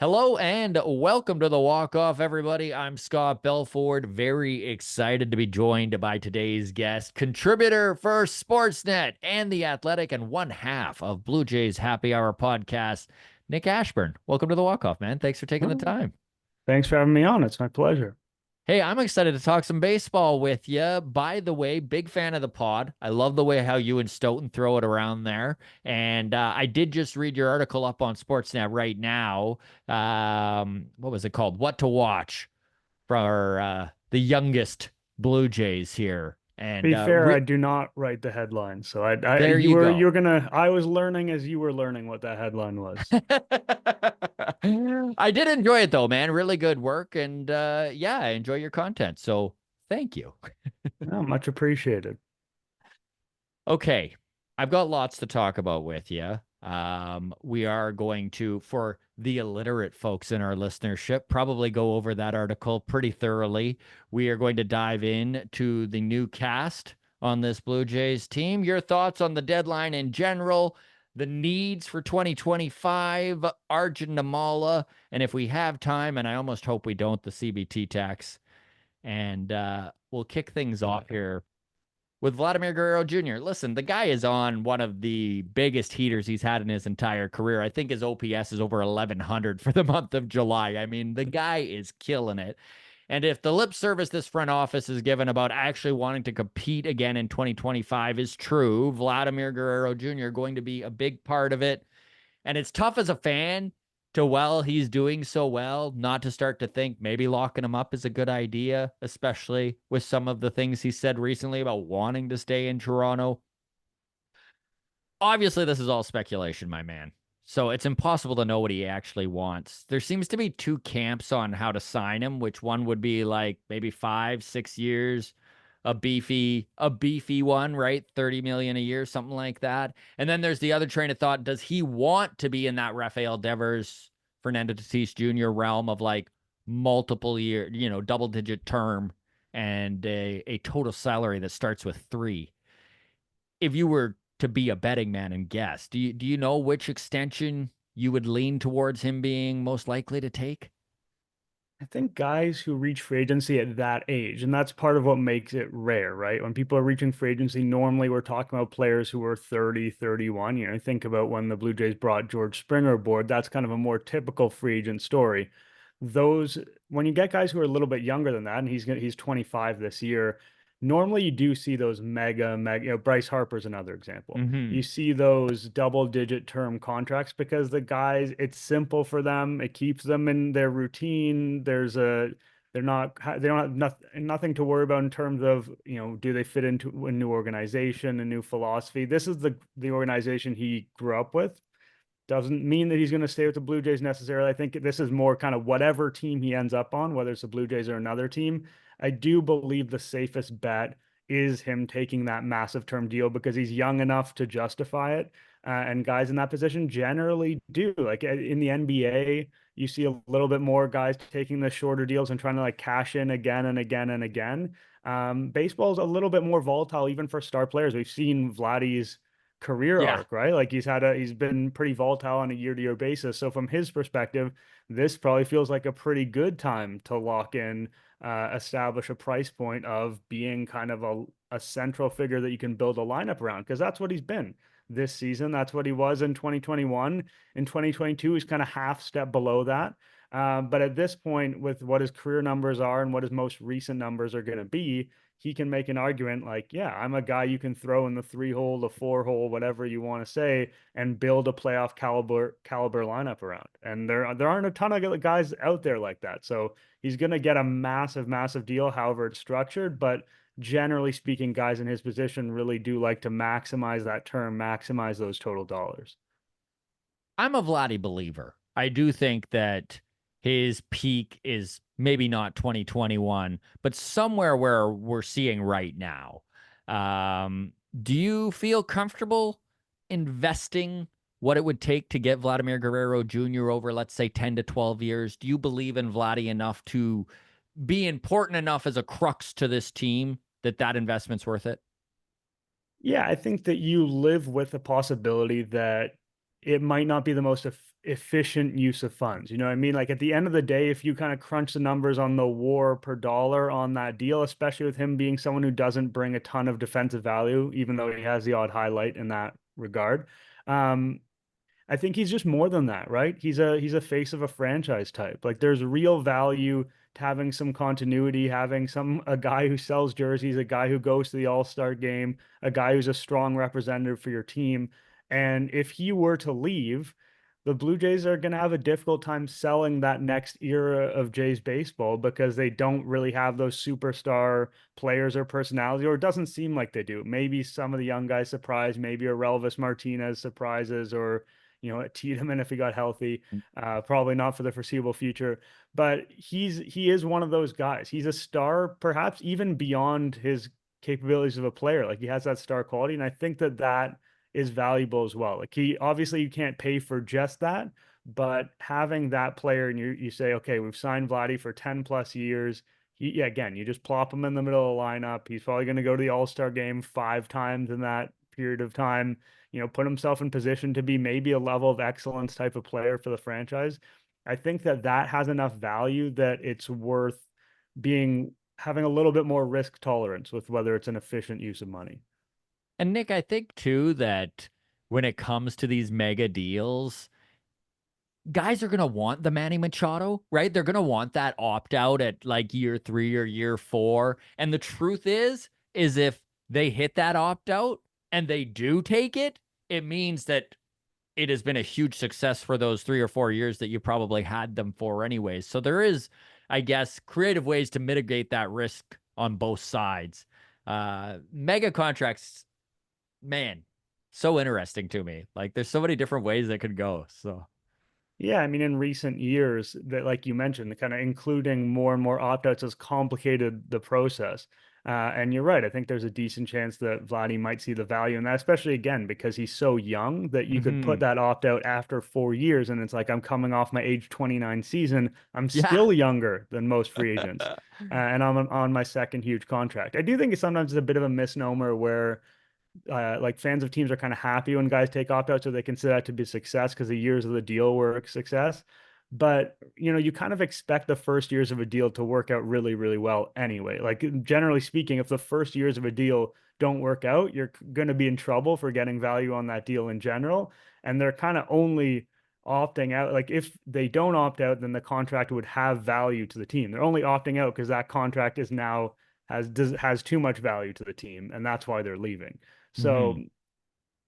Hello and welcome to the Walk Off, everybody. I'm Scott Belford. Very excited to be joined by today's guest, contributor for Sportsnet and The Athletic, and one half of Blue Jays Happy Hour podcast, Nick Ashbourne. Welcome to the Walk Off, man. Thanks for taking the Oh, time. thanks for having me on. It's my pleasure. Hey, I'm excited to talk some baseball with you. By the way, big fan of the pod. I love the way how you and Stoughton throw it around there. And I did just read your article up on Sportsnet right now. What was it called? What to watch for the youngest Blue Jays here. And Be fair, I do not write the headlines, so there you you were go. you're gonna. I was learning as you were learning what that headline was. I did enjoy it though, man. Really good work. And yeah, I enjoy your content. So thank you. Oh, much appreciated. Okay, I've got lots to talk about with you. We are going to, for the illiterate folks in our listenership, probably go over that article pretty thoroughly. We are going to dive in to the new cast on this Blue Jays team. Your thoughts on the deadline in general, the needs for 2025, Arjun Nimmala, and if we have time, and I almost hope we don't, the CBT tax. And we'll kick things off here with Vladimir Guerrero Jr. Listen, the guy is on one of the biggest heaters he's had in his entire career. I think his OPS is over 1100 for the month of July. I mean, the guy is killing it. And if the lip service this front office is given about actually wanting to compete again in 2025 is true, Vladimir Guerrero Jr. going to be a big part of it. And it's tough as a fan to, while he's doing so well, not to start to think maybe locking him up is a good idea, especially with some of the things he said recently about wanting to stay in Toronto. Obviously, this is all speculation, my man. So it's impossible to know what he actually wants. There seems to be two camps on how to sign him, which one would be like maybe 5, 6 years, a beefy one, right? 30 million a year, something like that. And then there's the other train of thought. Does he want to be in that Rafael Devers, Fernando Tatis Jr. realm of like multiple year, double digit term and a total salary that starts with three? If you were to be a betting man and guess, do you know which extension you would lean towards him being most likely to take? I think guys who reach free agency at that age, and that's part of what makes it rare, right? When people are reaching free agency, normally we're talking about players who are 30, 31. Think about when the Blue Jays brought George Springer aboard. That's kind of a more typical free agent story. Those, when you get guys who are a little bit younger than that, and he's 25 this year, normally you do see those mega, Bryce Harper's another example. Mm-hmm. You see those double digit term contracts because the guys, it's simple for them. It keeps them in their routine. They don't have nothing to worry about in terms of, do they fit into a new organization, a new philosophy? This is the organization he grew up with. Doesn't mean that he's going to stay with the Blue Jays necessarily. I think this is more kind of whatever team he ends up on, whether it's the Blue Jays or another team. I do believe the safest bet is him taking that massive term deal because he's young enough to justify it. And guys in that position generally do. Like in the NBA, you see a little bit more guys taking the shorter deals and trying to like cash in again and again and again. Baseball is a little bit more volatile, even for star players. We've seen Vladdy's career Yeah. arc, right? Like he's been pretty volatile on a year-to-year basis. So from his perspective, this probably feels like a pretty good time to lock in, establish a price point of being kind of a central figure that you can build a lineup around, because that's what he's been this season. That's what he was in 2021. In 2022, he's kind of half step below that. But at this point, with what his career numbers are and what his most recent numbers are going to be, he can make an argument like, yeah, I'm a guy you can throw in the 3 hole, the 4 hole, whatever you want to say, and build a playoff caliber lineup around. And there aren't a ton of guys out there like that. So he's going to get a massive deal, however it's structured. But generally speaking, guys in his position really do like to maximize that term, maximize those total dollars. I'm a Vladdy believer. I do think that his peak is maybe not 2021, but somewhere where we're seeing right now. Um, do you feel comfortable investing what it would take to get Vladimir Guerrero Jr. over, let's say, 10 to 12 years? Do you believe in Vladdy enough to be important enough as a crux to this team that that investment's worth it? Yeah, I think that you live with the possibility that it might not be the most efficient use of funds. You know what I mean? Like at the end of the day, if you kind of crunch the numbers on the WAR per dollar on that deal, especially with him being someone who doesn't bring a ton of defensive value, even though he has the odd highlight in that regard. Um, I think he's just more than that, right? He's a face of a franchise type. Like there's real value to having some continuity, having a guy who sells jerseys, a guy who goes to the All-Star game, a guy who's a strong representative for your team. And if he were to leave, the Blue Jays are going to have a difficult time selling that next era of Jays baseball because they don't really have those superstar players or personality, or it doesn't seem like they do. Maybe some of the young guys surprise, maybe a Relvis Martinez surprises, or a Tiedemann if he got healthy. Probably not for the foreseeable future, but he is one of those guys. He's a star, perhaps even beyond his capabilities of a player. Like he has that star quality, and I think that that is valuable as well. Like he obviously you can't pay for just that, but having that player and you say, okay, we've signed Vladdy for 10 plus years. Yeah, again, you just plop him in the middle of the lineup. He's probably going to go to the All-Star game 5 times in that period of time, put himself in position to be maybe a level of excellence type of player for the franchise. I think that that has enough value that it's worth having a little bit more risk tolerance with whether it's an efficient use of money. And Nick, I think too that when it comes to these mega deals, guys are gonna want the Manny Machado, right? They're gonna want that opt out at like year 3 or year 4. And the truth is if they hit that opt out and they do take it, it means that it has been a huge success for those 3 or 4 years that you probably had them for anyways. So there is, I guess, creative ways to mitigate that risk on both sides. Mega contracts, man, so interesting to me. Like there's so many different ways that could go. So Yeah, I mean, in recent years, that like you mentioned, kind of including more and more opt-outs has complicated the process. And you're right. I think there's a decent chance that Vladdy might see the value in that, especially again because he's so young that you could put mhm. that opt-out after 4 years, and it's like I'm coming off my age 29 season. I'm Yeah. still younger than most free agents, and I'm on my second huge contract. I do think it's sometimes a bit of a misnomer where like fans of teams are kind of happy when guys take opt out, so they consider that to be a success because the years of the deal were a success. But you kind of expect the first years of a deal to work out really, really well anyway. Like generally speaking, if the first years of a deal don't work out, you're going to be in trouble for getting value on that deal in general. And they're kind of only opting out. Like if they don't opt out, then the contract would have value to the team. They're only opting out because that contract is now has too much value to the team, and that's why they're leaving. So Mhm.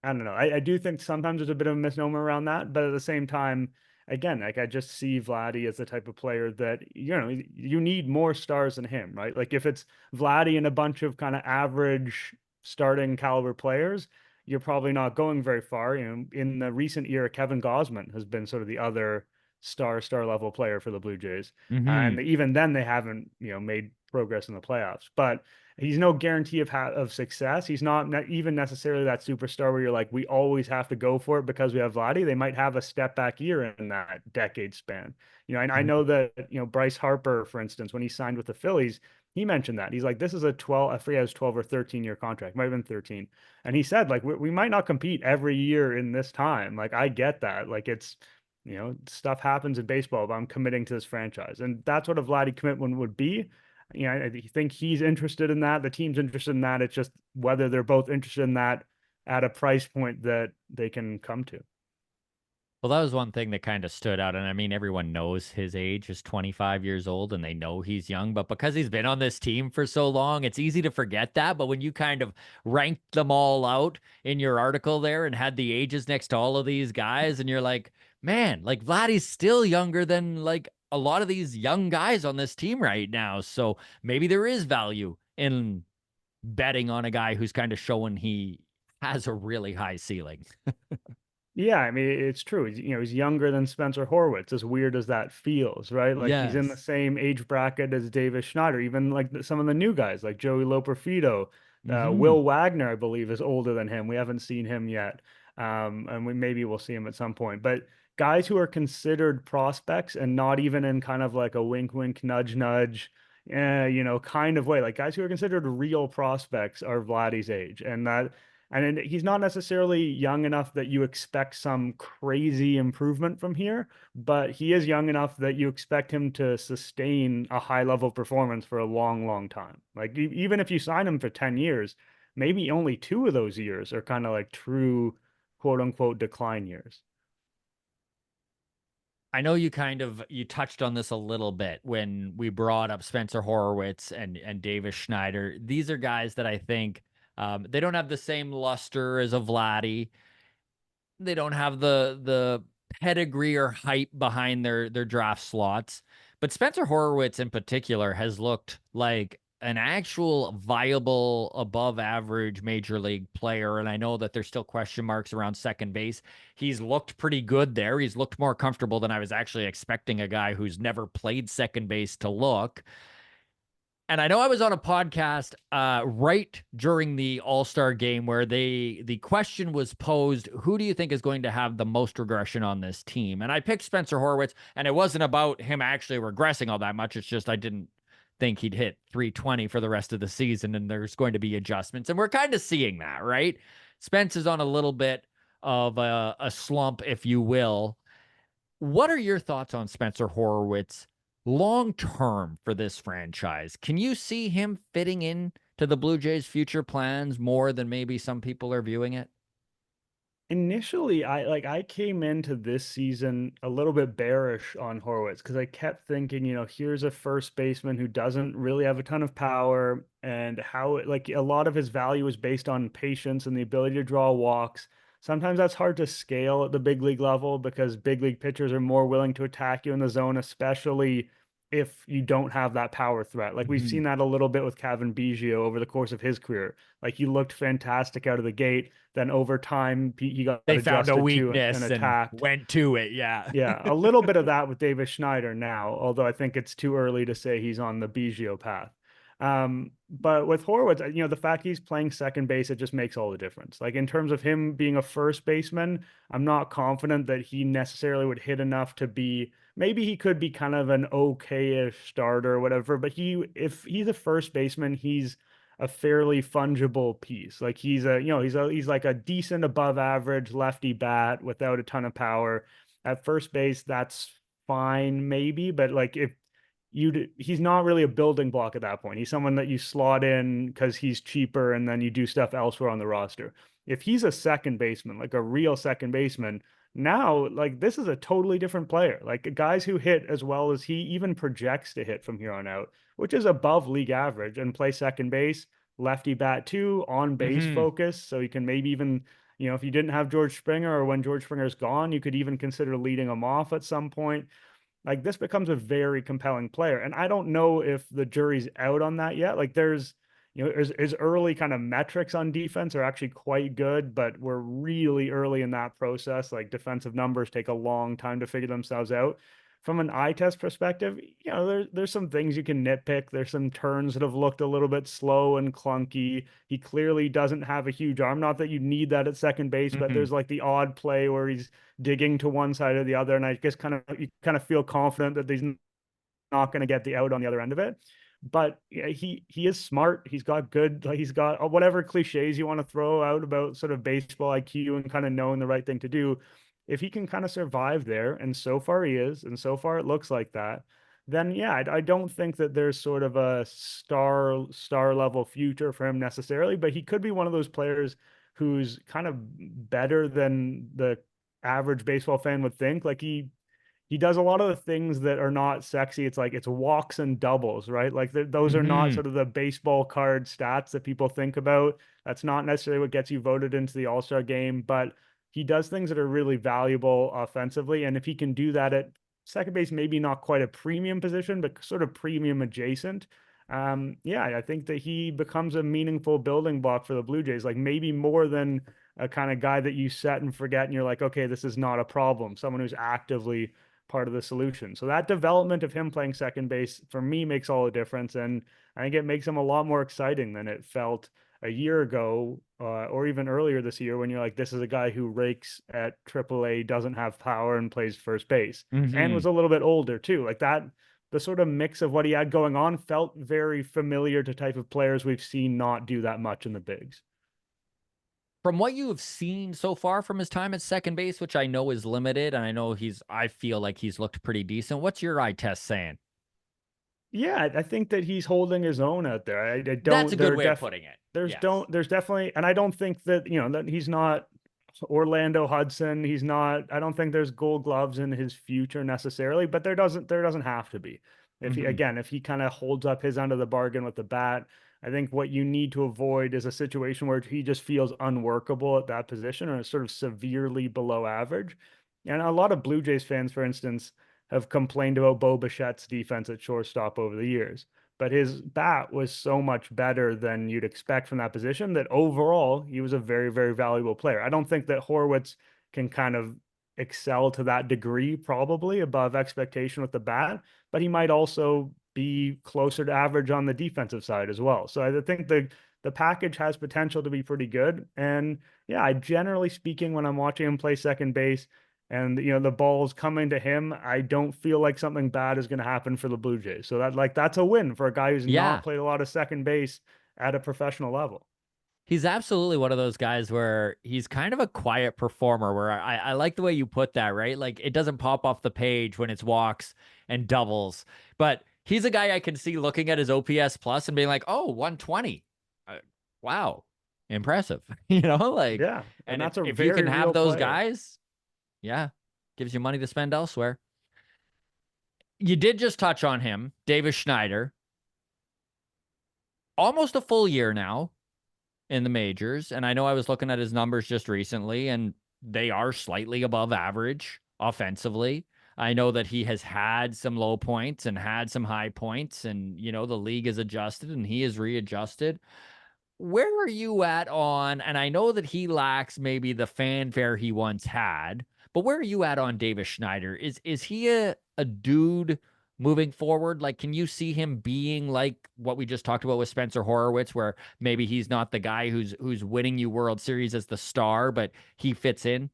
I don't know. I do think sometimes there's a bit of a misnomer around that, but at the same time, again, like I just see Vladdy as the type of player that, you need more stars than him, right? Like if it's Vladdy and a bunch of kind of average starting caliber players, you're probably not going very far. In the recent year, Kevin Gausman has been sort of the other star level player for the Blue Jays. And Mhm. even then they haven't, made progress in the playoffs. But he's no guarantee of success. He's not even necessarily that superstar where you're like, we always have to go for it because we have Vladdy. They might have a step back year in that decade span. I Mhm. know that, Bryce Harper, for instance, when he signed with the Phillies, he mentioned that. He's like, this is a 12, I forget, it was 12 or 13-year contract, might have been 13. And he said, like, we might not compete every year in this time. Like, I get that. Like, it's, stuff happens in baseball, but I'm committing to this franchise. And that's what a Vladdy commitment would be. I think he's interested in that. The team's interested in that. It's just whether they're both interested in that at a price point that they can come to. Well, that was one thing that kind of stood out. And I mean, everyone knows his age is 25 years old and they know he's young, but because he's been on this team for so long, it's easy to forget that. But when you kind of ranked them all out in your article there and had the ages next to all of these guys, and you're like, man, like Vladdy's still younger than like a lot of these young guys on this team right now. So maybe there is value in betting on a guy who's kind of showing he has a really high ceiling. Yeah, I mean, it's true. He's younger than Spencer Horwitz, as weird as that feels, right? Like he's in the Yes. same age bracket as Davis Schneider, even like some of the new guys, like Joey Loperfido. Hmm. Will Wagner, I believe, is older than him. We haven't seen him yet. And maybe we'll see him at some point. But guys who are considered prospects and not even in kind of like a wink, wink, nudge, nudge, kind of way, like guys who are considered real prospects are Vladdy's age. And that And he's not necessarily young enough that you expect some crazy improvement from here, but he is young enough that you expect him to sustain a high level performance for a long, long time. Like even if you sign him for 10 years, maybe only 2 of those years are kind of like true quote unquote decline years. I know you touched on this a little bit when we brought up Spencer Horwitz and Davis Schneider. These are guys that I think they don't have the same luster as a Vladdy. They don't have the pedigree or hype behind their draft slots. But Spencer Horwitz in particular has looked like an actual viable above average major league player. And I know that there's still question marks around second base. He's looked pretty good there. He's looked more comfortable than I was actually expecting a guy who's never played second base to look. And I know I was on a podcast right during the All-Star game where the question was posed, who do you think is going to have the most regression on this team? And I picked Spencer Horwitz, and it wasn't about him actually regressing all that much. It's just I didn't think he'd hit 320 for the rest of the season, and there's going to be adjustments. And we're kind of seeing that, right? Spence is on a little bit of a slump, if you will. What are your thoughts on Spencer Horwitz long term for this franchise? Can you see him fitting in to the Blue Jays' future plans more than maybe some people are viewing it? Initially, I came into this season a little bit bearish on Horwitz because I kept thinking, here's a first baseman who doesn't really have a ton of power, and how like a lot of his value is based on patience and the ability to draw walks. Sometimes that's hard to scale at the big league level because big league pitchers are more willing to attack you in the zone, especially if you don't have that power threat. Like we've Mhm. seen that a little bit with Kevin Biggio over the course of his career. Like he looked fantastic out of the gate, then over time, he got They found a adjusted to and weakness and attacked. went to it. Yeah. Yeah, a little bit of that with Davis Schneider now, although I think it's too early to say he's on the Biggio path. But with Horwitz, the fact he's playing second base, it just makes all the difference. Like in terms of him being a first baseman, I'm not confident that he necessarily would hit enough to be. Maybe he could be kind of an okay-ish starter or whatever, but if he's a first baseman, he's a fairly fungible piece. Like he's like a decent above average lefty bat without a ton of power. At first base, that's fine, maybe, but like if he's not really a building block at that point. He's someone that you slot in because he's cheaper and then you do stuff elsewhere on the roster. If he's a second baseman, like a real second baseman, now like this is a totally different player. Like guys who hit as well as he even projects to hit from here on out, which is above league average, and play second base, lefty bat too, on base Hmm. focus. So you can maybe even, if you didn't have George Springer or when George Springer's gone, you could even consider leading him off at some point. Like this becomes a very compelling player. And I don't know if the jury's out on that yet. Like there's, his early kind of metrics on defense are actually quite good, but we're really early in that process. Like defensive numbers take a long time to figure themselves out. From an eye test perspective, there's some things you can nitpick. There's some turns that have looked a little bit slow and clunky. He clearly doesn't have a huge arm. Not that you need that at second base, but Hmm. there's like the odd play where he's digging to one side or the other, and I guess you kind of feel confident that he's not going to get the out on the other end of it. But yeah, he is smart. He's got good, like he's got whatever cliches you want to throw out about sort of baseball IQ and kind of knowing the right thing to do. If he can kind of survive there, and so far he is, and so far it looks like that, then yeah, I don't think that there's sort of a star level future for him necessarily, but he could be one of those players who's kind of better than the average baseball fan would think. Like he does a lot of the things that are not sexy. It's like it's walks and doubles, right? Like those are not Hmm. sort of the baseball card stats that people think about. That's not necessarily what gets you voted into the All-Star game, but he does things that are really valuable offensively. And if he can do that at second base, maybe not quite a premium position, but sort of premium adjacent. Yeah, I think that he becomes a meaningful building block for the Blue Jays, like maybe more than a kind of guy that you set and forget, and you're like, okay, this is not a problem. Someone who's actively part of the solution. So that development of him playing second base for me makes all the difference. And I think it makes him a lot more exciting than it felt a year ago or even earlier this year when you're like, this is a guy who rakes at AAA, doesn't have power, and plays first base, and was Hmm. a little bit older too. Like that, the sort of mix of what he had going on felt very familiar to type of players we've seen not do that much in the bigs. From what you have seen so far from his time at second base, which I know is limited, and I feel like he's looked pretty decent. What's your eye test saying? Yeah, I think that he's holding his own out there. I That's a don't, good there are way of putting it. Yes. there's definitely, and I don't think that, that he's not Orlando Hudson. He's not, I don't think there's gold gloves in his future necessarily, but there doesn't have to be. If he, Hmm. again, if he kind of holds up his end of the bargain with the bat, I think what you need to avoid is a situation where he just feels unworkable at that position or sort of severely below average. And a lot of Blue Jays fans, for instance, have complained about Bo Bichette's defense at shortstop over the years. But his bat was so much better than you'd expect from that position that overall he was a very, very valuable player. I don't think that Horwitz can kind of excel to that degree, probably above expectation with the bat, but he might also be closer to average on the defensive side as well. So I think the package has potential to be pretty good. And yeah, I generally speaking, when I'm watching him play second base, and the ball's coming to him, I don't feel like something bad is going to happen for the Blue Jays. So that's a win for a guy who's not Yeah. played a lot of second base at a professional level. He's absolutely one of those guys where he's kind of a quiet performer where I like the way you put that, right? Like it doesn't pop off the page when it's walks and doubles, but he's a guy I can see looking at his OPS plus and being like, oh, 120. Uh, wow. Impressive. Like, Yeah, and and that's a if you can very have real those player. guys, yeah, gives you money to spend elsewhere. You did just touch on him, Davis Schneider, almost a full year now in the majors. And I know I was looking at his numbers just recently, and they are slightly above average offensively. I know that he has had some low points and had some high points, and the league has adjusted and he has readjusted. Where are you at on, and I know that he lacks maybe the fanfare he once had, but where are you at on Davis Schneider? Is he a dude moving forward? Like, can you see him being like what we just talked about with Spencer Horwitz, where maybe he's not the guy who's winning you World Series as the star, but he fits in?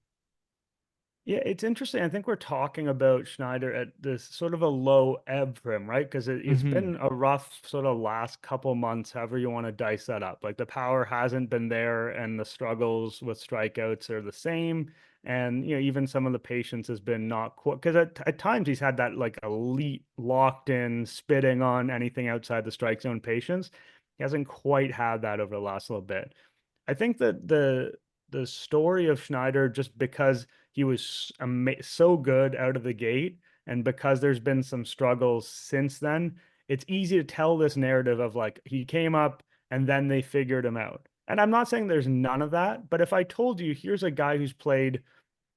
Yeah, it's interesting. I think we're talking about Schneider at this sort of a low ebb for him, right? Because it's Hmm. been a rough sort of last couple months, however you want to dice that up. Like the power hasn't been there, and the struggles with strikeouts are the same. And even some of the patience has been not quite because at times he's had that like elite locked in, spitting on anything outside the strike zone patience. He hasn't quite had that over the last little bit. I think that the story of Schneider, just because he was so good out of the gate, and because there's been some struggles since then, it's easy to tell this narrative of like he came up and then they figured him out. And I'm not saying there's none of that, but if I told you here's a guy who's played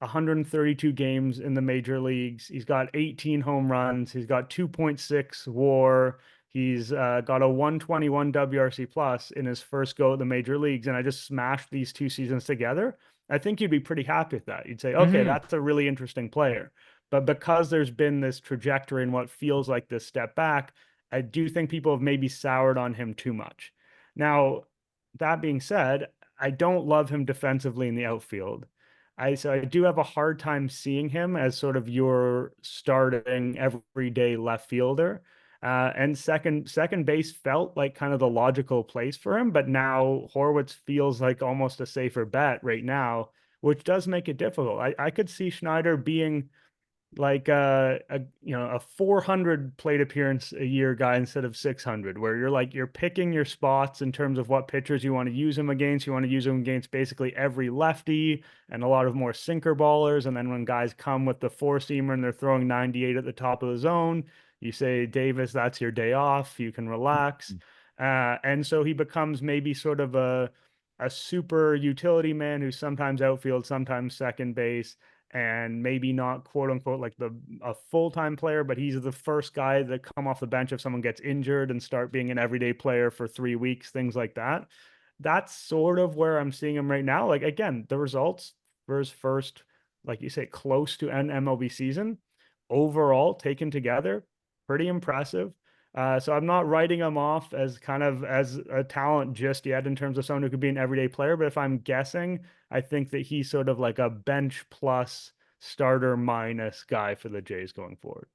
132 games in the major leagues. He's got 18 home runs. He's got 2.6 WAR. He's got a 121 WRC plus in his first go at the major leagues. And I just smashed these two seasons together. I think you'd be pretty happy with that. You'd say, okay, Hmm. that's a really interesting player. But because there's been this trajectory and what feels like this step back, I do think people have maybe soured on him too much. Now, that being said, I don't love him defensively in the outfield. I do have a hard time seeing him as sort of your starting everyday left fielder. And second base felt like kind of the logical place for him, but now Horwitz feels like almost a safer bet right now, which does make it difficult. I could see Schneider being like a 400 plate appearance a year guy instead of 600, where you're picking your spots in terms of what pitchers you want to use him against. You want to use him against basically every lefty and a lot of more sinker ballers. And then when guys come with the four seamer and they're throwing 98 at the top of the zone, you say, Davis, that's your day off. You can relax. And so he becomes maybe sort of a super utility man who's sometimes outfield, sometimes second base, and maybe not quote unquote like a full-time player, but he's the first guy that come off the bench if someone gets injured and start being an everyday player for 3 weeks, things like that. That's sort of where I'm seeing him right now. Like again, the results for his first, like you say, close to an MLB season overall taken together, pretty impressive. So I'm not writing him off as kind of as a talent just yet in terms of someone who could be an everyday player. But if I'm guessing, I think that he's sort of like a bench plus starter minus guy for the Jays going forward.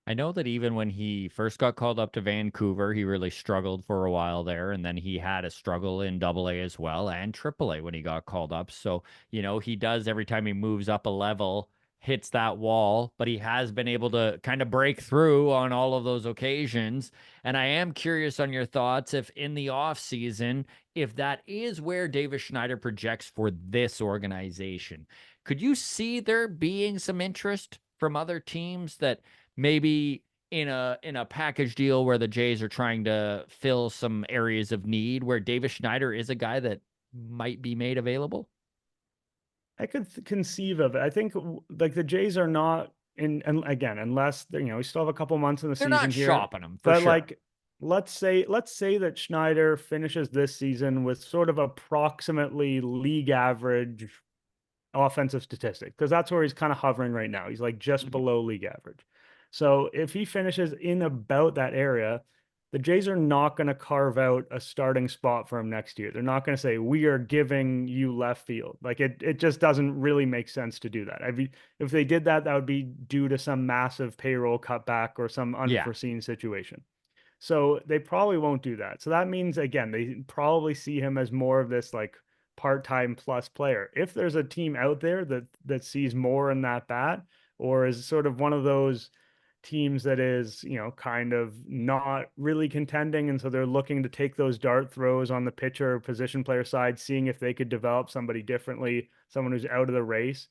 I know that even when he first got called up to Vancouver, he really struggled for a while there. And then he had a struggle in AA as well and AAA when he got called up. So, he does every time he moves up a level, hits that wall, but he has been able to kind of break through on all of those occasions. And I am curious on your thoughts if in the off season, if that is where Davis Schneider projects for this organization. Could you see there being some interest from other teams that maybe in a package deal where the Jays are trying to fill some areas of need where Davis Schneider is a guy that might be made available? I could conceive of it. I think like the Jays are not in, and again, unless we still have a couple months in the They're not season here, shopping him for but sure. like let's say that Schneider finishes this season with sort of approximately league average offensive statistic, because that's where he's kind of hovering right now. He's like just Mhm. below league average. So if he finishes in about that area, the Jays are not going to carve out a starting spot for him next year. They're not going to say, we are giving you left field. Like it just doesn't really make sense to do that. I mean, if they did that, that would be due to some massive payroll cutback or some Yeah. unforeseen situation. So they probably won't do that. So that means again, they probably see him as more of this like part-time plus player. If there's a team out there that sees more in that bat, or is sort of one of those teams that is, kind of not really contending, and so they're looking to take those dart throws on the pitcher or position player side, seeing if they could develop somebody differently, someone who's out of the race.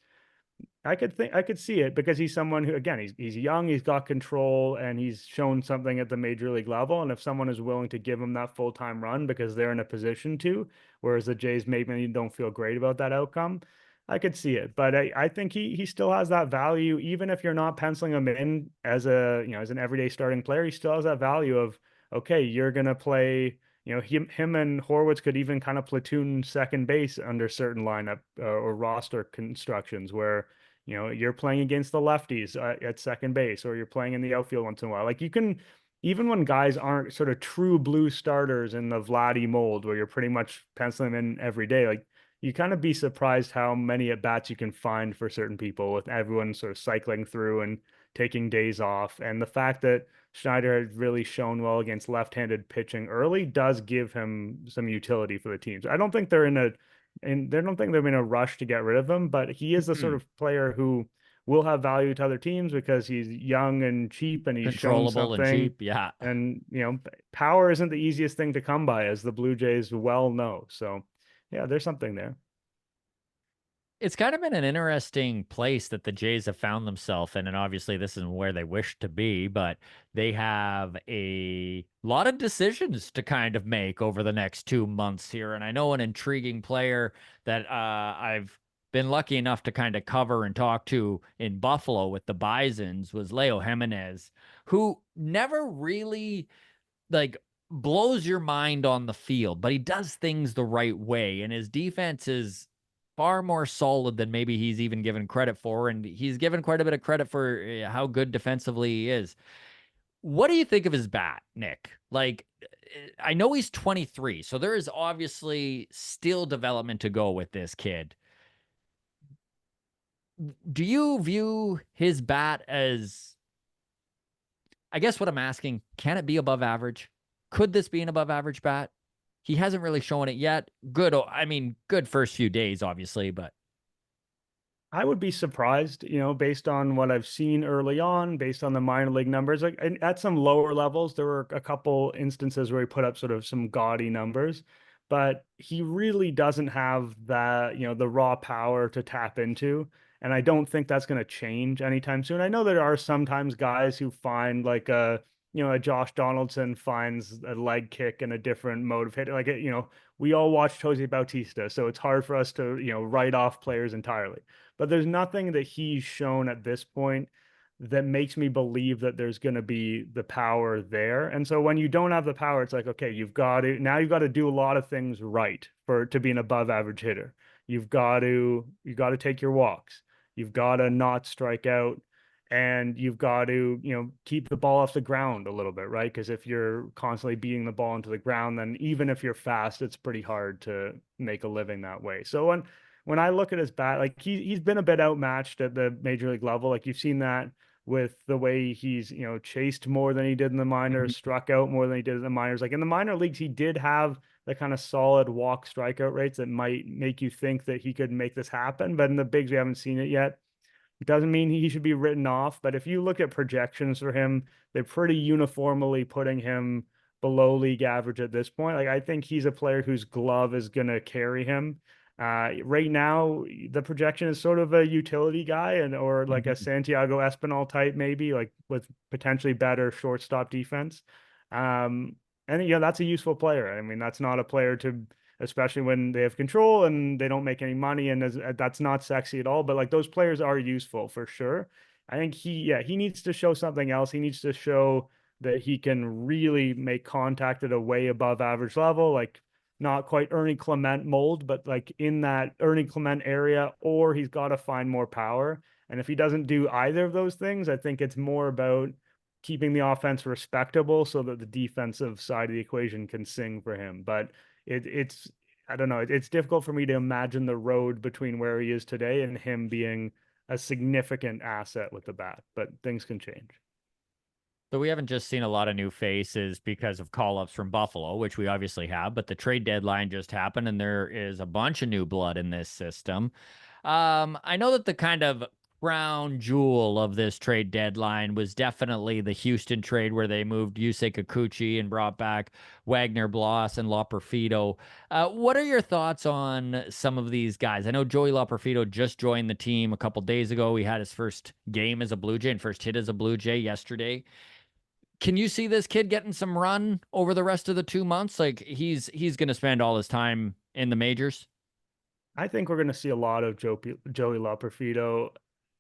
I could see it because he's someone who, again, he's young, he's got control, and he's shown something at the major league level. And if someone is willing to give him that full-time run because they're in a position to, whereas the Jays maybe don't feel great about that outcome, I could see it. But I think he still has that value, even if you're not penciling him in as as an everyday starting player, he still has that value of, okay, you're gonna play. Him and Horwitz could even kind of platoon second base under certain lineup or roster constructions where you're playing against the lefties at second base, or you're playing in the outfield once in a while. Like you can, even when guys aren't sort of true blue starters in the Vladdy mold, where you're pretty much penciling them in every day, like you kind of be surprised how many at bats you can find for certain people with everyone sort of cycling through and taking days off. And the fact that Schneider has really shown well against left-handed pitching early does give him some utility for the teams. I don't think they're in a and they don't think they're in a rush to get rid of him, but he is the sort Mhm. of player who will have value to other teams because he's young and cheap and he's shown Controllable and something. cheap. Yeah. And, power isn't the easiest thing to come by, as the Blue Jays well know. So, yeah, there's something there. It's kind of been an interesting place that the Jays have found themselves in, and obviously this isn't where they wish to be, but they have a lot of decisions to kind of make over the next 2 months here. And I know an intriguing player that I've been lucky enough to kind of cover and talk to in Buffalo with the Bisons was Leo Jimenez, who never really like blows your mind on the field, but he does things the right way, and his defense is far more solid than maybe he's even given credit for, and he's given quite a bit of credit for how good defensively he is. What do you think of his bat, Nick? Like, I know he's 23, so there is obviously still development to go with this kid. Do you view his bat as, I guess what I'm asking, can it be above average? Could this be an above average bat? He hasn't really shown it yet. Good, I mean, good first few days, obviously, but I would be surprised, based on what I've seen early on, based on the minor league numbers. Like and at some lower levels, there were a couple instances where he put up sort of some gaudy numbers, but he really doesn't have that, the raw power to tap into. And I don't think that's going to change anytime soon. I know there are sometimes guys who find like a Josh Donaldson finds a leg kick and a different mode of hitting. Like, we all watched Jose Bautista, so it's hard for us to, write off players entirely, but there's nothing that he's shown at this point that makes me believe that there's going to be the power there. And so when you don't have the power, it's like, okay, you've got to do a lot of things right for to be an above average hitter. You got to take your walks. You've got to not strike out, and you've got to, keep the ball off the ground a little bit, right? Because if you're constantly beating the ball into the ground, then even if you're fast, it's pretty hard to make a living that way. So when I look at his bat, like he's been a bit outmatched at the major league level. Like you've seen that with the way he's, chased more than he did in the minors, struck out more than he did in the minors. Like in the minor leagues, he did have the kind of solid walk strikeout rates that might make you think that he could make this happen. But in the bigs, we haven't seen it yet. It doesn't mean he should be written off, but if you look at projections for him, they're pretty uniformly putting him below league average at this point. Like I think he's a player whose glove is going to carry him. Right now, the projection is sort of a utility guy and or like a Mhm. Santiago Espinal type, maybe like with potentially better shortstop defense. Um, and that's a useful player. I mean, that's not a player to especially when they have control and they don't make any money. And that's not sexy at all. But like those players are useful for sure. I think he needs to show something else. He needs to show that he can really make contact at a way above average level, like not quite Ernie Clement mold, but like in that Ernie Clement area, or he's got to find more power. And if he doesn't do either of those things, I think it's more about keeping the offense respectable so that the defensive side of the equation can sing for him. But it's I don't know. It's difficult for me to imagine the road between where he is today and him being a significant asset with the bat, but things can change. So we haven't just seen a lot of new faces because of call-ups from Buffalo, which we obviously have, but the trade deadline just happened and there is a bunch of new blood in this system. I know that the kind of crown jewel of this trade deadline was definitely the Houston trade where they moved Yusei Kikuchi and brought back Wagner Bloss and Loperfido. What are your thoughts on some of these guys? I know Joey Loperfido just joined the team a couple days ago. He had his first game as a Blue Jay and first hit as a Blue Jay yesterday. Can you see this kid getting some run over the rest of the 2 months? Like he's going to spend all his time in the majors. I think we're going to see a lot of Joey Loperfido.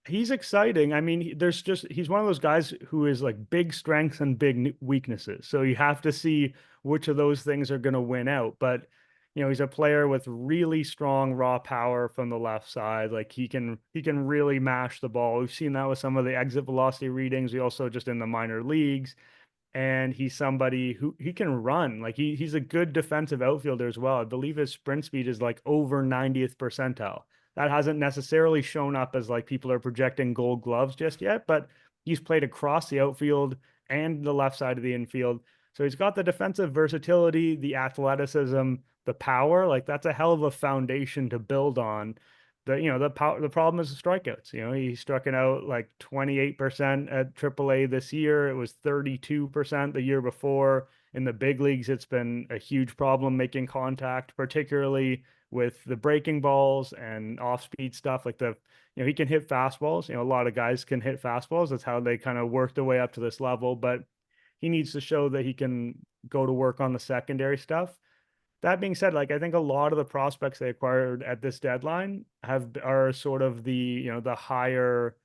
He's exciting. I mean, he's one of those guys who is like big strengths and big weaknesses. So you have to see which of those things are going to win out. But he's a player with really strong raw power from the left side. Like he can really mash the ball. We've seen that with some of the exit velocity readings. We also just in the minor leagues, and he's somebody who he can run. Like he's a good defensive outfielder as well. I believe his sprint speed is like over 90th percentile. That hasn't necessarily shown up as like people are projecting gold gloves just yet, but he's played across the outfield and the left side of the infield. So he's got the defensive versatility, the athleticism, the power. Like that's a hell of a foundation to build on. The problem is the strikeouts. He's striking out like 28% at AAA this year. It was 32% the year before. In the big leagues, it's been a huge problem making contact, particularly with the breaking balls and off-speed stuff. He can hit fastballs. A lot of guys can hit fastballs. That's how they kind of work their way up to this level. But he needs to show that he can go to work on the secondary stuff. That being said, like I think a lot of the prospects they acquired at this deadline are sort of the higher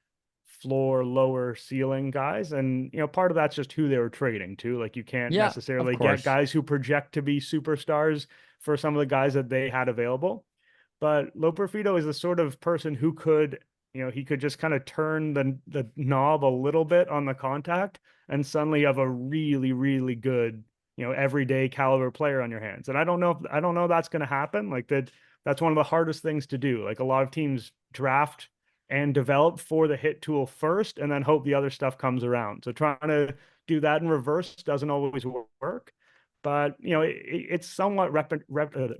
floor, lower ceiling guys. And part of that's just who they were trading to. Like you can't Yeah, of necessarily get course. guys who project to be superstars for some of the guys that they had available. But Loperfido is the sort of person who could, he could just kind of turn the knob a little bit on the contact and suddenly have a really, really good, everyday caliber player on your hands. And I don't know that's going to happen. Like that's one of the hardest things to do. Like a lot of teams draft and develop for the hit tool first and then hope the other stuff comes around. So trying to do that in reverse doesn't always work. But it's somewhat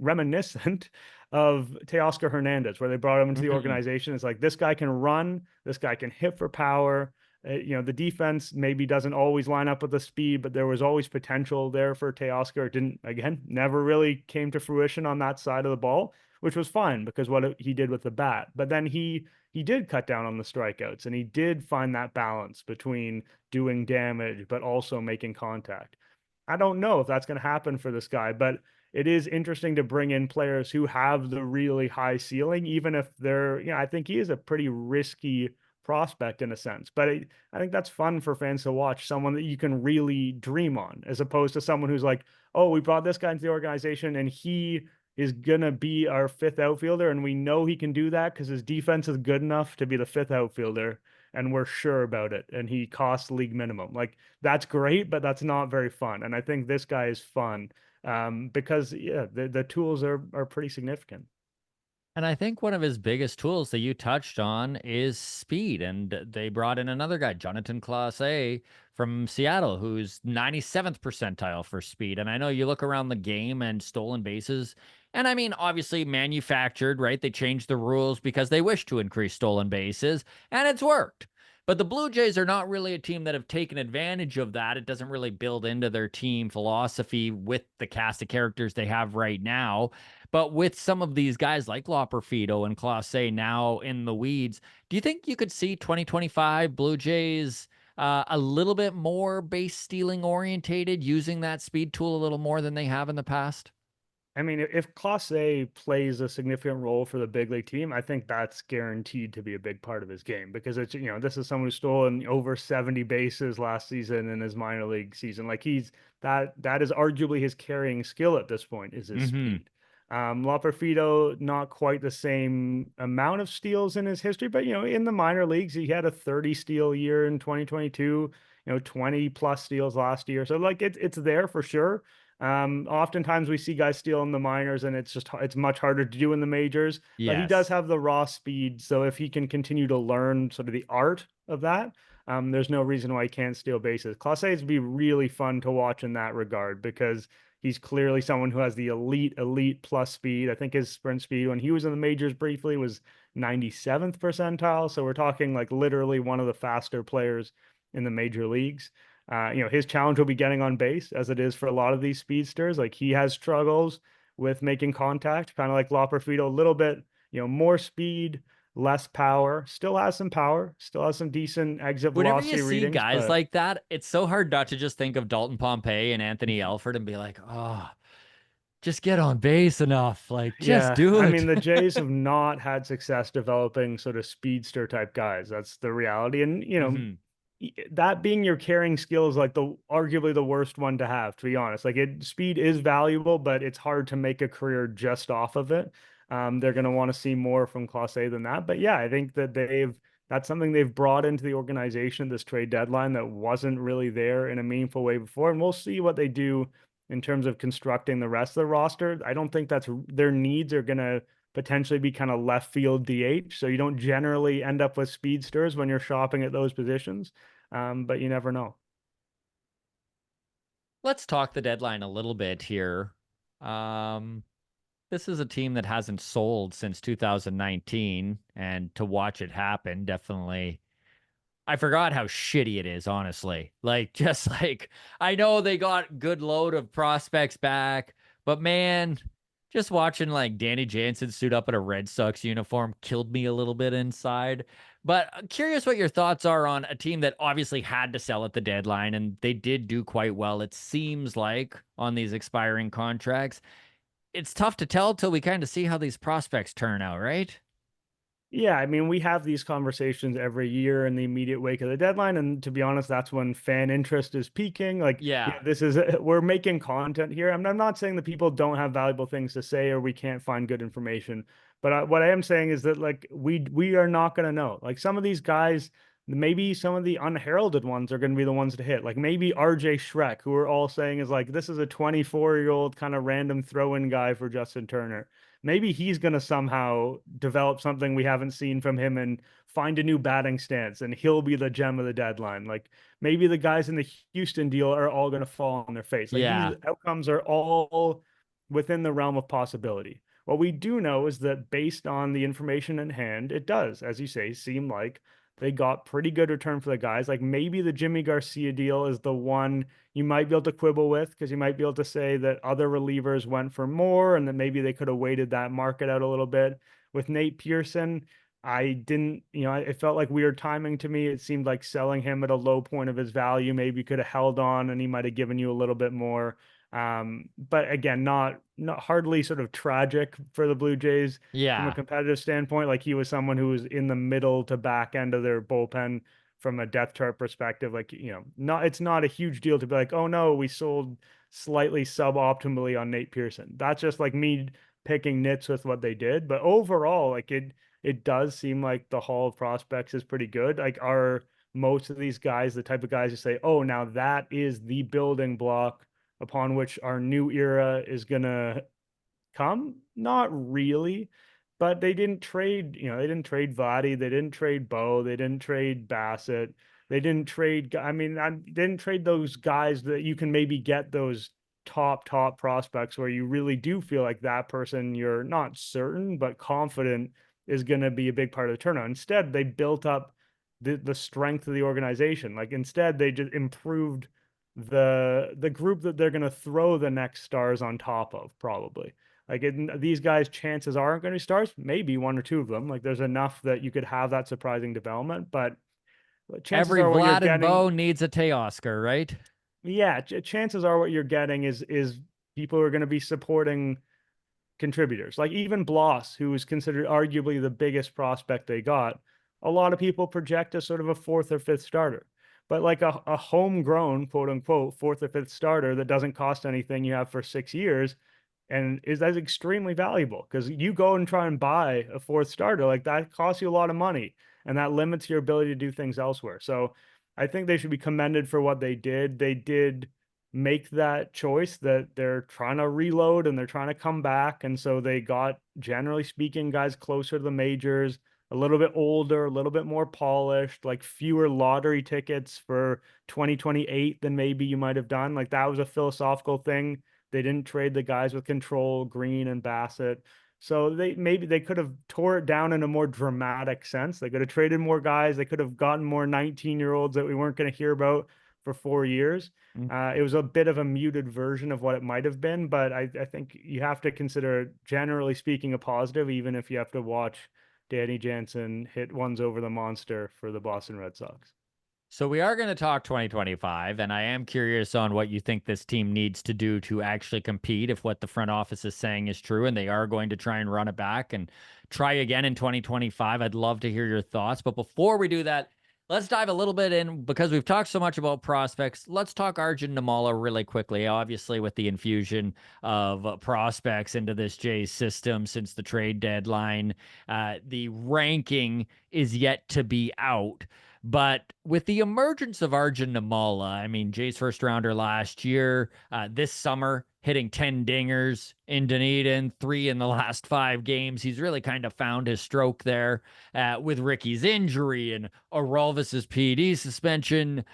reminiscent of Teoscar Hernandez, where they brought him into the Mhm. organization. It's like this guy can run, this guy can hit for power. The defense maybe doesn't always line up with the speed, but there was always potential there for Teoscar. It didn't, again, never really came to fruition on that side of the ball, which was fine because what he did with the bat. But then he did cut down on the strikeouts and he did find that balance between doing damage but also making contact. I don't know if that's going to happen for this guy, but it is interesting to bring in players who have the really high ceiling, even if I think he is a pretty risky prospect in a sense. But I think that's fun for fans to watch someone that you can really dream on, as opposed to someone who's like, oh, we brought this guy into the organization and he is going to be our fifth outfielder. And we know he can do that because his defense is good enough to be the fifth outfielder. And we're sure about it. And he costs league minimum. Like, that's great, but that's not very fun. And I think this guy is fun because, yeah, the tools are pretty significant. And I think one of his biggest tools that you touched on is speed. And they brought in another guy, Jonathan Clase from Seattle, who's 97th percentile for speed. And I know you look around the game and stolen bases. And I mean, obviously manufactured, right? They changed the rules because they wish to increase stolen bases, and it's worked. But the Blue Jays are not really a team that have taken advantage of that. It doesn't really build into their team philosophy with the cast of characters they have right now. But with some of these guys like Loperfido and Clase now in the weeds, do you think you could see 2025 Blue Jays a little bit more base stealing orientated, using that speed tool a little more than they have in the past? I mean, if Class A plays a significant role for the big league team, I think that's guaranteed to be a big part of his game because it's, this is someone who's stolen over 70 bases last season in his minor league season. Like that is arguably his carrying skill at this point is his Mm-hmm. speed. Loperfido, not quite the same amount of steals in his history, but in the minor leagues, he had a 30 steal year in 2022, 20 plus steals last year. So like it's there for sure. Oftentimes we see guys steal in the minors, and it's much harder to do in the majors. But he does Yes. have the raw speed, so if he can continue to learn sort of the art of that, there's no reason why he can't steal bases. Class A would be really fun to watch in that regard because he's clearly someone who has the elite plus speed. I think his sprint speed when he was in the majors briefly was 97th percentile. So we're talking like literally one of the faster players in the major leagues. His challenge will be getting on base, as it is for a lot of these speedsters. Like he has struggles with making contact, kind of like Loperfido, a little bit, more speed, less power. Still has some power, still has some decent exit Whenever you velocity see readings, guys but like that, it's so hard not to just think of Dalton Pompey and Anthony Alford and be like, oh, just get on base enough. Like, just yeah, do I it. mean, the Jays have not had success developing sort of speedster type guys. That's the reality. And, Hmm. that being your carrying skill is like the arguably the worst one to have, to be honest. Like speed is valuable, but it's hard to make a career just off of it. They're going to want to see more from Class A than that. But yeah, I think that that's something they've brought into the organization this trade deadline that wasn't really there in a meaningful way before. And we'll see what they do in terms of constructing the rest of the roster. I don't think that's their needs are going to potentially be kind of left field DH. So you don't generally end up with speedsters when you're shopping at those positions. But you never know. Let's talk the deadline a little bit here. Um, this is a team that hasn't sold since 2019, and to watch it happen, definitely. I forgot how shitty it is, honestly. Like, just like, I know they got good load of prospects back, but man, just watching like Danny Jansen suit up in a Red Sox uniform killed me a little bit inside. But I'm curious what your thoughts are on a team that obviously had to sell at the deadline, and they did do quite well, it seems like, on these expiring contracts. It's tough to tell till we kind of see how these prospects turn out, right? Yeah, I mean, we have these conversations every year in the immediate wake of the deadline. And to be honest, that's when fan interest is peaking. Like, Yeah. this is, we're making content here. I'm not saying that people don't have valuable things to say or we can't find good information. But what I am saying is that, like, we are not going to know. Like, some of these guys, maybe some of the unheralded ones are going to be the ones to hit. Like, maybe RJ Schreck, who we're all saying is like, this is a 24-year-old kind of random throw in guy for Justin Turner. Maybe he's going to somehow develop something we haven't seen from him and find a new batting stance, and he'll be the gem of the deadline. Like maybe the guys in the Houston deal are all going to fall on their face. Like these Yeah. outcomes are all within the realm of possibility. What we do know is that based on the information in hand, it does, as you say, seem like they got pretty good return for the guys. Like maybe the Jimmy Garcia deal is the one you might be able to quibble with because you might be able to say that other relievers went for more and that maybe they could have waited that market out a little bit. With Nate Pearson, I didn't, it felt like weird timing to me. It seemed like selling him at a low point of his value. Maybe you could have held on and he might have given you a little bit more. But again, not hardly sort of tragic for the Blue Jays from a Yeah. competitive standpoint. Like he was someone who was in the middle to back end of their bullpen from a depth chart perspective. Like, not it's not a huge deal to be like, oh no, we sold slightly suboptimally on Nate Pearson. That's just like me picking nits with what they did. But overall, like it does seem like the haul of prospects is pretty good. Like are most of these guys the type of guys who say, oh, now that is the building block upon which our new era is gonna come? Not really. but they didn't trade, they didn't trade Vladdy, they didn't trade Bo, they didn't trade Bassett, they didn't trade, I mean, I didn't trade those guys that you can maybe get those top prospects where you really do feel like that person you're not certain but confident is going to be a big part of the turnaround. Instead, they built up the strength of the organization. Like instead, they just improved the group that they're going to throw the next stars on top of, probably. Like these guys, chances aren't going to be stars. Maybe one or two of them. Like there's enough that you could have that surprising development, but chances Every are what you're Vlad and Bo getting. needs a Teoscar, right? Yeah, chances are what you're getting is people who are going to be supporting contributors. Like even Bloss, who is considered arguably the biggest prospect they got, a lot of people project as sort of a fourth or fifth starter. But like a homegrown, quote unquote, fourth or fifth starter that doesn't cost anything you have for 6 years and is that extremely valuable because you go and try and buy a fourth starter, like that costs you a lot of money and that limits your ability to do things elsewhere. So I think they should be commended for what they did. They did make that choice that they're trying to reload and they're trying to come back. And so they got, generally speaking, guys closer to the majors, a little bit older, a little bit more polished, like fewer lottery tickets for 2028 than maybe you might have done. Like that was a philosophical thing. They didn't trade the guys with control, Green and Bassett. So they could have tore it down in a more dramatic sense. They could have traded more guys. They could have gotten more 19-year-olds that we weren't going to hear about for 4 years. It was a bit of a muted version of what it might have been, but I think you have to consider, generally speaking, a positive, even if you have to watch Danny Jansen hit ones over the monster for the Boston Red Sox. So we are going to talk 2025, and I am curious on what you think this team needs to do to actually compete if what the front office is saying is true, and they are going to try and run it back and try again in 2025. I'd love to hear your thoughts. But before we do that, let's dive a little bit in because we've talked so much about prospects. Let's talk Arjun Nimmala really quickly. Obviously, with the infusion of prospects into this Jays system since the trade deadline, the ranking is yet to be out. But with the emergence of Arjun Nimmala, I mean, Jay's first rounder last year, this summer, hitting 10 dingers in Dunedin, 3 in the last 5 games. He's really kind of found his stroke there with Ricky's injury and Orelvis's PD suspension.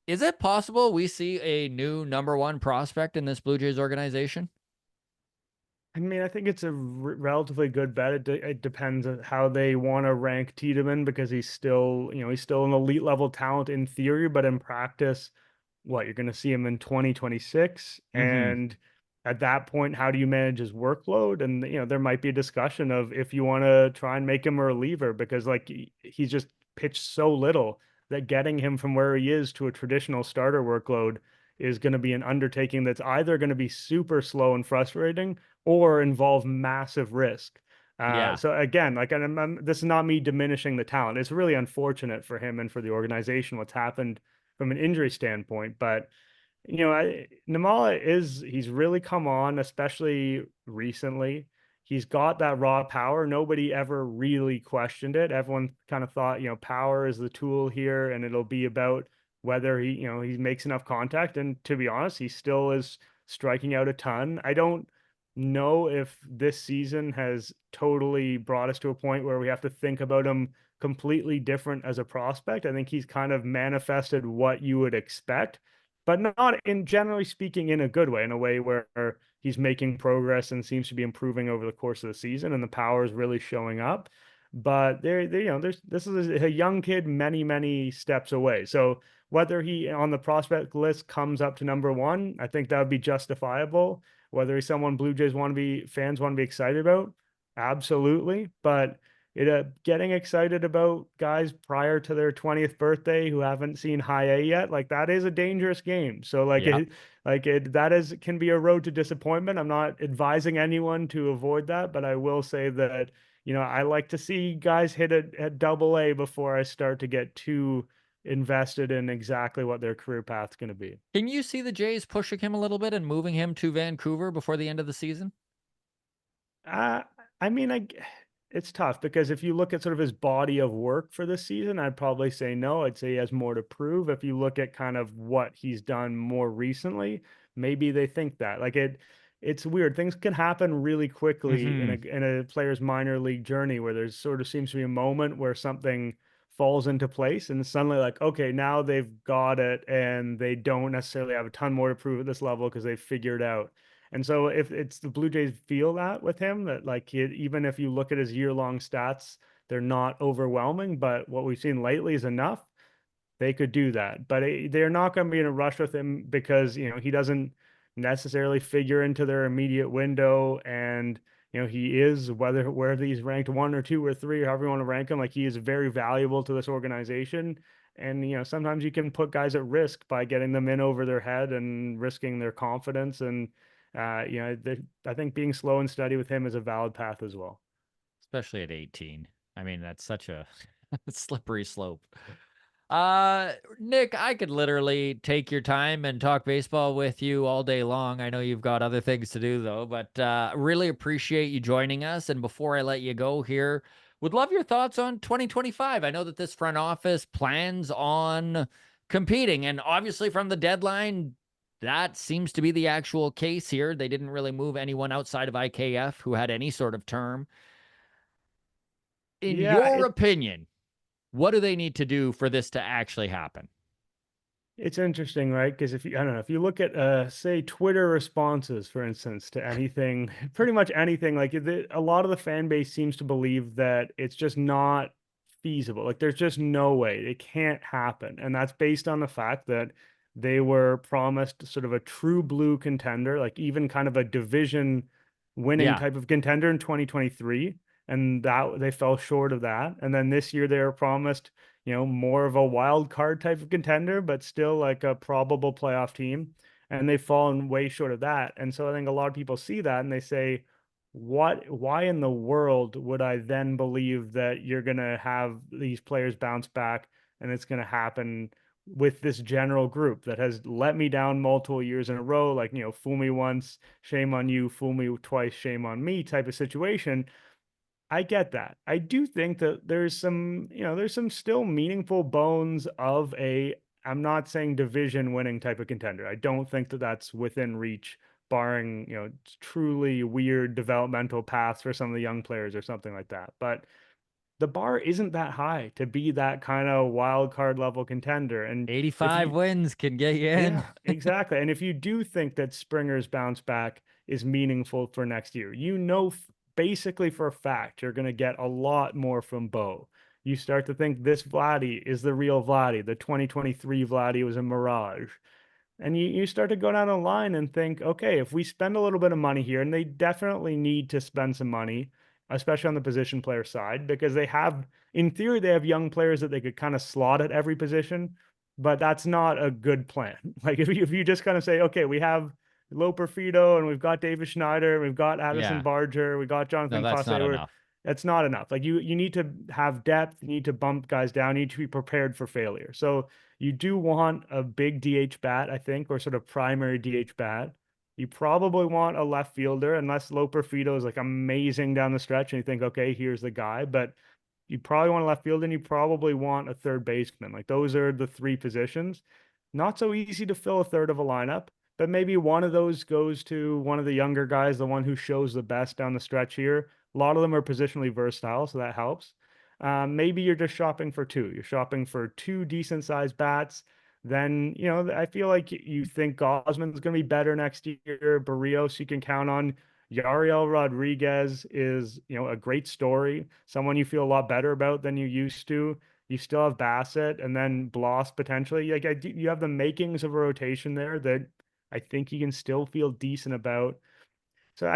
Is it possible we see a new number 1 prospect in this Blue Jays organization? I mean, I think it's a relatively good bet. It depends on how they want to rank Tiedemann because he's still an elite level talent in theory, but in practice, what you're going to see him in 2026. Mm-hmm. And at that point, how do you manage his workload? And, there might be a discussion of if you want to try and make him a reliever because like he's just pitched so little that getting him from where he is to a traditional starter workload is going to be an undertaking that's either going to be super slow and frustrating or involve massive risk. Yeah. So again, like this is not me diminishing the talent. It's really unfortunate for him and for the organization what's happened from an injury standpoint. But Nimmala he's really come on, especially recently. He's got that raw power. Nobody ever really questioned it. Everyone kind of thought, power is the tool here, and it'll be about whether he makes enough contact. And to be honest, he still is striking out a ton. I don't know if this season has totally brought us to a point where we have to think about him completely different as a prospect. I think he's kind of manifested what you would expect, but not in, generally speaking, in a good way, in a way where he's making progress and seems to be improving over the course of the season and the power is really showing up. But this is a young kid many steps away. So whether he on the prospect list comes up to number 1, I think that would be justifiable. Whether he's someone Blue Jays fans want to be excited about, absolutely. But getting excited about guys prior to their 20th birthday who haven't seen high A yet, like that is a dangerous game. So Yep. that can be a road to disappointment. I'm not advising anyone to avoid that, but I will say that, I like to see guys hit it at double A before I start to get too invested in exactly what their career path's going to be. Can you see the Jays pushing him a little bit and moving him to Vancouver before the end of the season? Uh, I mean, it's tough because if you look at sort of his body of work for this season, I'd probably say no. I'd say he has more to prove. If you look at kind of what he's done more recently, maybe they think that. it's weird. Things can happen really quickly Hmm. in a player's minor league journey where there's sort of seems to be a moment where something falls into place and suddenly like, okay, now they've got it and they don't necessarily have a ton more to prove at this level because they've figured out. And so if it's the Blue Jays feel that with him, that like even if you look at his year-long stats, they're not overwhelming, but what we've seen lately is enough. They could do that, but they're not going to be in a rush with him because, he doesn't necessarily figure into their immediate window. And, he is, whether he's ranked one or two or three, or however you want to rank him, like he is very valuable to this organization. And, sometimes you can put guys at risk by getting them in over their head and risking their confidence. And, I think being slow and steady with him is a valid path as well. Especially at 18. I mean, that's such a slippery slope. Nick, I could literally take your time and talk baseball with you all day long. I know you've got other things to do though, but really appreciate you joining us. And before I let you go here, would love your thoughts on 2025. I know that this front office plans on competing, and obviously from the deadline, that seems to be the actual case here. They didn't really move anyone outside of IKF who had any sort of term. In Yeah, your opinion, what do they need to do for this to actually happen? it's interesting, right? Because if you, I don't know, if you look at, say, Twitter responses, for instance, to anything, pretty much anything, like a lot of the fan base seems to believe that it's just not feasible. Like there's just no way it can't happen. And that's based on the fact that they were promised sort of a true blue contender, like even kind of a division winning Yeah. type of contender in 2023. And that they fell short of that. And then this year they were promised, more of a wild card type of contender, but still like a probable playoff team. And they've fallen way short of that. And so I think a lot of people see that and they say, why in the world would I then believe that you're going to have these players bounce back and it's going to happen with this general group that has let me down multiple years in a row? Like, fool me once, shame on you, fool me twice, shame on me type of situation. I get that. I do think that there's some still meaningful bones of I'm not saying division winning type of contender. I don't think that that's within reach, barring, truly weird developmental paths for some of the young players or something like that. But the bar isn't that high to be that kind of wild card level contender. And if 85 you, wins can get you in. yeah, exactly. And if you do think that Springer's bounce back is meaningful for next year, basically for a fact you're going to get a lot more from Bo. You start to think this Vladdy is the real Vladdy. The 2023 Vladdy was a mirage. And you start to go down the line and think, okay, if we spend a little bit of money here, and they definitely need to spend some money, especially on the position player side, because in theory, they have young players that they could kind of slot at every position, but that's not a good plan. Like if you just kind of say, okay, we have Loper Fido and we've got David Schneider, and we've got Addison Yeah. Barger, we got No, Jonathan that's not Clase, enough. that's not enough. Like you need to have depth, you need to bump guys down, you need to be prepared for failure. So you do want a big DH bat, I think, or sort of primary DH bat. You probably want a left fielder, unless Loper Fido is like amazing down the stretch and you think, okay, here's the guy. But you probably want a left fielder and you probably want a third baseman. Like those are the three positions. Not so easy to fill a third of a lineup, but maybe one of those goes to one of the younger guys, the one who shows the best down the stretch here. A lot of them are positionally versatile, so that helps. Maybe you're just shopping for two. You're shopping for two decent sized bats. Then, I feel like you think Gosman's going to be better next year. Barrios, you can count on. Yariel Rodriguez is, a great story, someone you feel a lot better about than you used to. You still have Bassett and then Bloss potentially. Like you have the makings of a rotation there that I think you can still feel decent about. So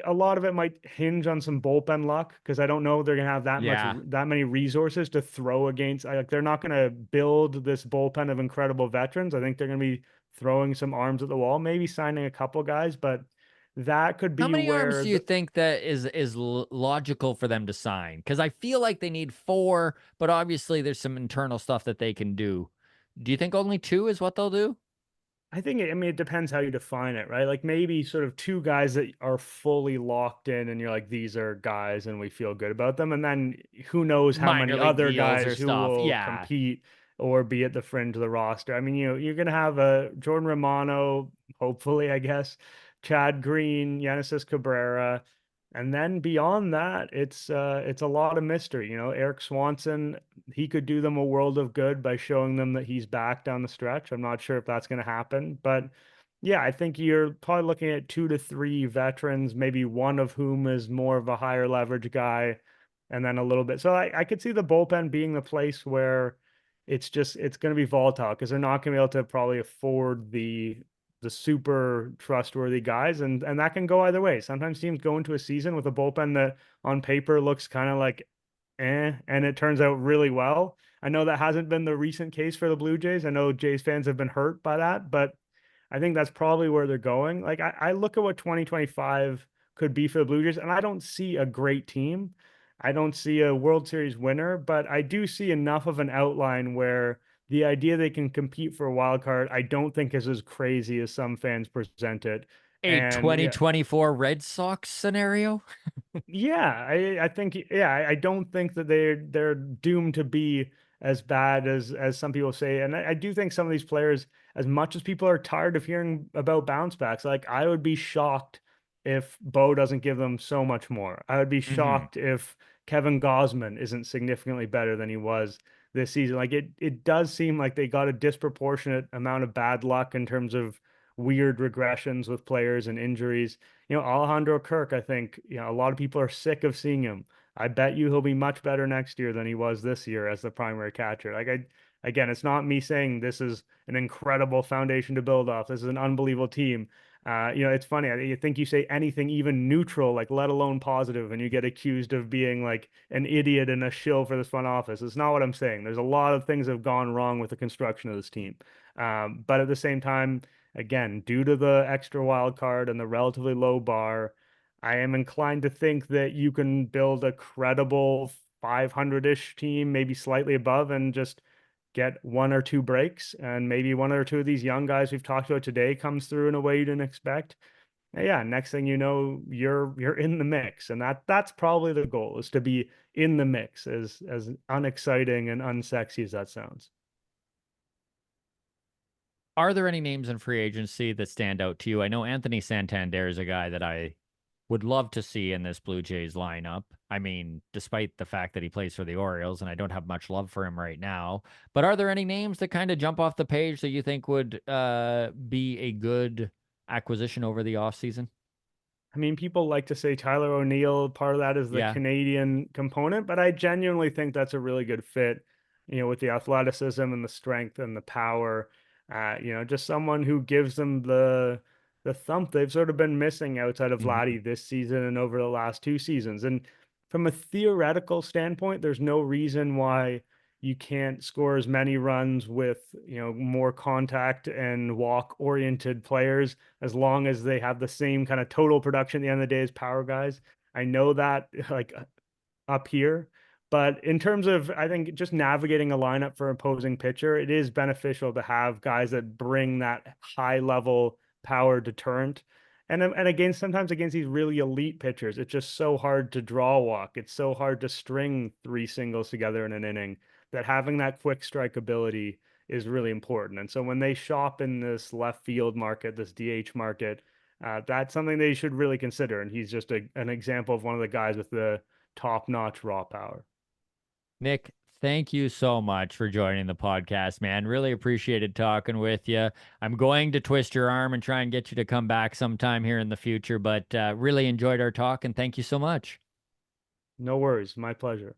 a lot of it might hinge on some bullpen luck because I don't know they're gonna have Yeah. that many resources to throw against. Like they're not gonna build this bullpen of incredible veterans. I think they're gonna be throwing some arms at the wall, maybe signing a couple guys, but that could How be many arms where do you think that is logical for them to sign? Because I feel like they need four, but obviously there's some internal stuff that they can do. Do you think only two is what they'll do? I think I mean it depends how you define it, right? Like maybe sort of two guys that are fully locked in and you're like these are guys and we feel good about them, and then who knows how Minor many league other deals or guys who stuff. will Yeah. compete or be at the fringe of the roster. I mean, you're going to have a Jordan Romano, hopefully, I guess, Chad Green, Yanis Cabrera. And then beyond that, it's a lot of mystery. You know, Eric Swanson, he could do them a world of good by showing them that he's back down the stretch. I'm not sure if that's going to happen, but yeah, I think you're probably looking at 2 to 3 veterans, maybe one of whom is more of a higher leverage guy, and then a little bit. So I could see the bullpen being the place where it's going to be volatile because they're not going to be able to probably afford the super trustworthy guys, and that can go either way. Sometimes teams go into a season with a bullpen that on paper looks kind of like and it turns out really well. I know that hasn't been the recent case for the Blue Jays. I know Jays fans have been hurt by that, but I think that's probably where they're going. Like I look at what 2025 could be for the Blue Jays, and I don't see a great team. I don't see a World Series winner, but I do see enough of an outline where the idea they can compete for a wild card, I don't think is as crazy as some fans present it. A And yeah, 2024 Red Sox scenario? yeah, I think yeah, I don't think that they're doomed to be as bad as some people say. And I do think some of these players, as much as people are tired of hearing about bounce backs, like I would be shocked if Bo doesn't give them so much more. I would be Mm-hmm. shocked if Kevin Gosman isn't significantly better than he was this season. Like it does seem like they got a disproportionate amount of bad luck in terms of weird regressions with players and injuries. You know, Alejandro Kirk, I think, you know, a lot of people are sick of seeing him. I bet you he'll be much better next year than he was this year as the primary catcher. Again, it's not me saying this is an incredible foundation to build off. This is an unbelievable team. You know, it's funny. I think you say anything even neutral, like let alone positive, and you get accused of being like an idiot and a shill for this front office. It's not what I'm saying. There's a lot of things that have gone wrong with the construction of this team. But at the same time, again, due to the extra wild card and the relatively low bar, I am inclined to think that you can build a credible 500-ish team, maybe slightly above, and just get 1 or 2 breaks. And maybe 1 or 2 of these young guys we've talked about today comes through in a way you didn't expect. And yeah, next thing you know, you're in the mix. And that's probably the goal, is to be in the mix, as unexciting and unsexy as that sounds. Are there any names in free agency that stand out to you? I know Anthony Santander is a guy that I would love to see in this Blue Jays lineup. I mean, despite the fact that he plays for the Orioles and I don't have much love for him right now. But are there any names that kind of jump off the page that you think would be a good acquisition over the offseason? I mean, people like to say Tyler O'Neill, part of that is the Yeah. Canadian component, but I genuinely think that's a really good fit, you know, with the athleticism and the strength and the power. You know, just someone who gives them the thump they've sort of been missing outside of Hmm. Vladdy this season and over the last 2 seasons. And from a theoretical standpoint, there's no reason why you can't score as many runs with, you know, more contact and walk oriented players as long as they have the same kind of total production at the end of the day as power guys. I know that like up here, but in terms of, I think, just navigating a lineup for opposing pitcher, it is beneficial to have guys that bring that high level power deterrent. And again, sometimes against these really elite pitchers, it's just so hard to draw walk. It's so hard to string 3 singles together in an inning, that having that quick strike ability is really important. And so when they shop in this left field market, this DH market, that's something they should really consider. And he's just an example of one of the guys with the top-notch raw power. Nick, thank you so much for joining the podcast, man. Really appreciated talking with you. I'm going to twist your arm and try and get you to come back sometime here in the future, but really enjoyed our talk and thank you so much. No worries. My pleasure.